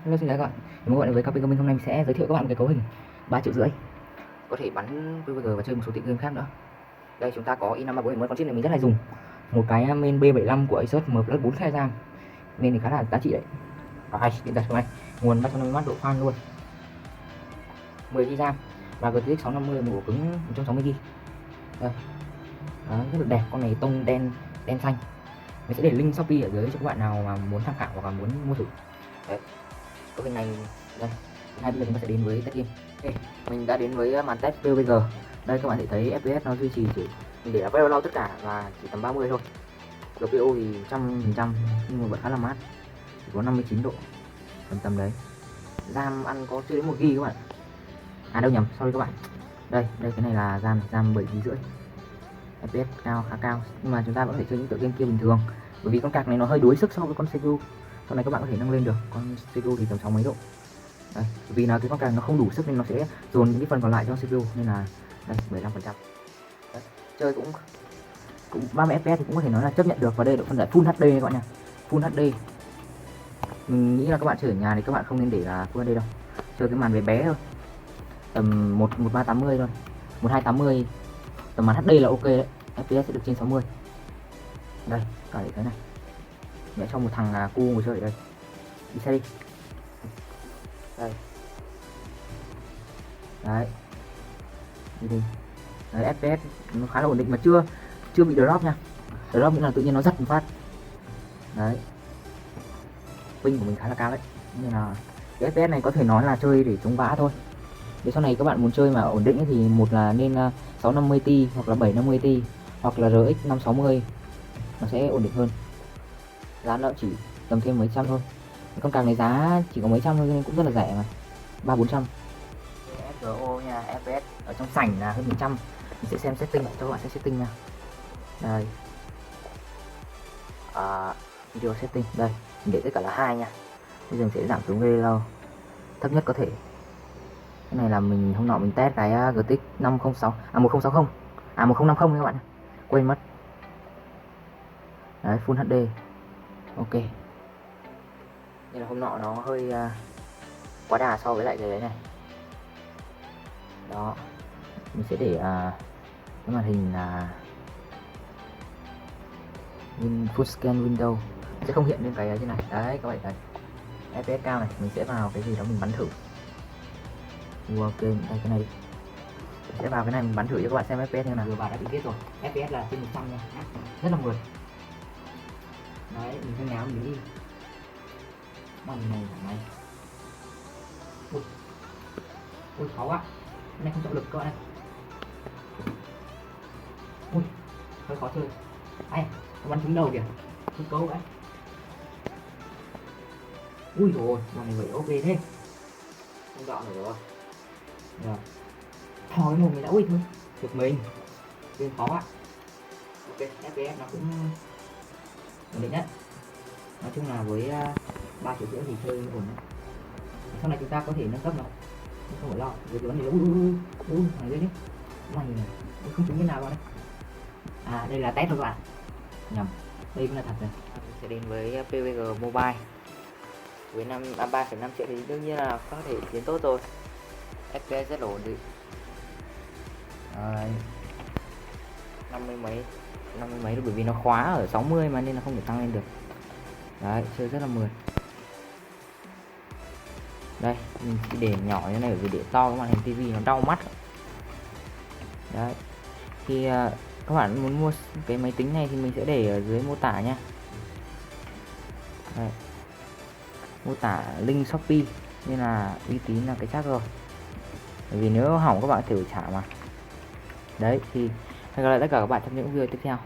Hello, xin chào các bạn. Mình gọi với KP Gaming. Hôm nay mình sẽ giới thiệu các bạn một cái cấu hình 3,5 triệu, có thể bắn PUBG và chơi một số tựa game khác nữa. Đây chúng ta có i5 con chip này mình rất là dùng một cái main B75 của Asus M Plus 4 khai RAM, nên thì khá là giá trị đấy. Đây, điện thoại này nguồn 350W độ fan luôn, 10GB RAM và GTX 650, một ổ cứng 160GB. Đây, đó, rất là đẹp. Con này tông đen xanh. Mình sẽ để link Shopee ở dưới cho các bạn nào mà muốn tham khảo hoặc là muốn mua thử. Đấy, cấu hình này đây. Bây giờ chúng ta sẽ đến với test game. Okay. Mình đã đến với màn test PUBG. Đây các bạn thể thấy FPS nó duy trì chỉ mình để là very low tất cả và chỉ tầm 30 thôi. GPU thì 100% nhưng mà vẫn khá là mát, chỉ có 59 độ tầm đấy. RAM ăn có chưa đến 1GB các bạn. À đâu nhầm, sorry các bạn. Đây cái này là RAM 7,5GB. FPS khá cao, nhưng mà chúng ta vẫn có thể chơi những tựa game kia bình thường. Bởi vì con card này nó hơi đuối sức so với con CPU. Sau này các bạn có thể nâng lên được, con CPU thì tầm 60 mấy độ. Đây, vì là cái con card nó không đủ sức nên nó sẽ dồn những cái phần còn lại cho CPU, nên là đây 15%. Đấy, chơi cũng 30 fps thì cũng có thể nói là chấp nhận được. Và đây là độ phân giải Full HD các bạn nha, Full HD. Mình nghĩ là các bạn chơi ở nhà thì các bạn không nên để là Full HD đâu, chơi cái màn bé bé thôi, tầm 1380 thôi, 1280, tầm màn HD là ok đấy, FPS sẽ được trên 60. Đây, các bạn để thấy này, để cho một thằng cu ngồi chơi ở đây, đi xe đi. Đây, đấy, đi. Đấy, FPS nó khá là ổn định mà chưa bị drop nha. Drop nghĩa là tự nhiên nó giật một phát. Đấy, ping của mình khá là cao đấy, nên là cái FPS này có thể nói là chơi để chống vã thôi. Để sau này các bạn muốn chơi mà ổn định thì một là nên 650 Ti hoặc là 750 Ti hoặc là RX 560, nó sẽ ổn định hơn. Giá nó chỉ tầm thêm mấy trăm thôi. Con càng này giá chỉ có mấy trăm thôi nên cũng rất là rẻ mà, 300-400. SGO nha, FPS ở trong sảnh là hơn 100. Mình sẽ xem setting cho các bạn, xem setting nha. Đây, video setting đây, mình để tất cả là 2 nha. Bây giờ mình sẽ giảm xuống gây lâu thấp nhất có thể. Cái này là mình hôm nọ mình test cái GTX 506 1060 1050 các bạn, quên mất. Đấy, Full HD. Ok, nên là hôm nọ nó hơi quá đà so với lại cái đấy này. Đó, mình sẽ để cái màn hình là full scan window, sẽ không hiện lên cái trên này. Đấy các bạn thấy FPS cao này, mình sẽ vào cái gì đó mình bắn thử. Ok, đây cái này đi. Mình sẽ vào cái này mình bắn thử cho các bạn xem FPS như nào. Vừa vào đã bị chết rồi, FPS là trên 100 nha, rất là mượt. Đấy, mình sẽ ngáo mình đi. Màn này này. Ui khó quá, cái này không trọng lực các bạn ơi. Ui, hơi khó chơi. Ai, nó bắn trúng đầu kìa, không câu vậy. Ui rồi, màn này vậy ok thế, không dọn được rồi. Rồi, thò cái mồm này đã, ui thôi, được mình, game khó quá. Ok, FPS nó cũng ổn định nhất. Nói chung là với 3,5 triệu thì chơi ổn đấy. Sau này chúng ta có thể nâng cấp nó, không phải lo về cái vấn đề này đấy. Mày này không trúng cái nào vào đấy. À đây là test thôi các bạn, nhầm, đây cũng là thật rồi. Sẽ đến với PUBG Mobile với 3,5 triệu thì đương nhiên là có thể tiến tốt rồi. FPS rất ổn định. Đấy, 50 mấy bởi vì nó khóa ở 60 mà nên là không thể tăng lên được. Đấy, chơi rất là mượt. Đây, mình chỉ để nhỏ như này bởi vì để to cái màn hình tivi nó đau mắt. Đấy, thì các bạn muốn mua cái máy tính này thì mình sẽ để ở dưới mô tả nha. Đây, mô tả link Shopee nên là uy tín là cái chắc rồi. Bởi vì nếu hỏng các bạn thử trả mà. Đấy, thì hẹn gặp lại tất cả các bạn trong những video tiếp theo.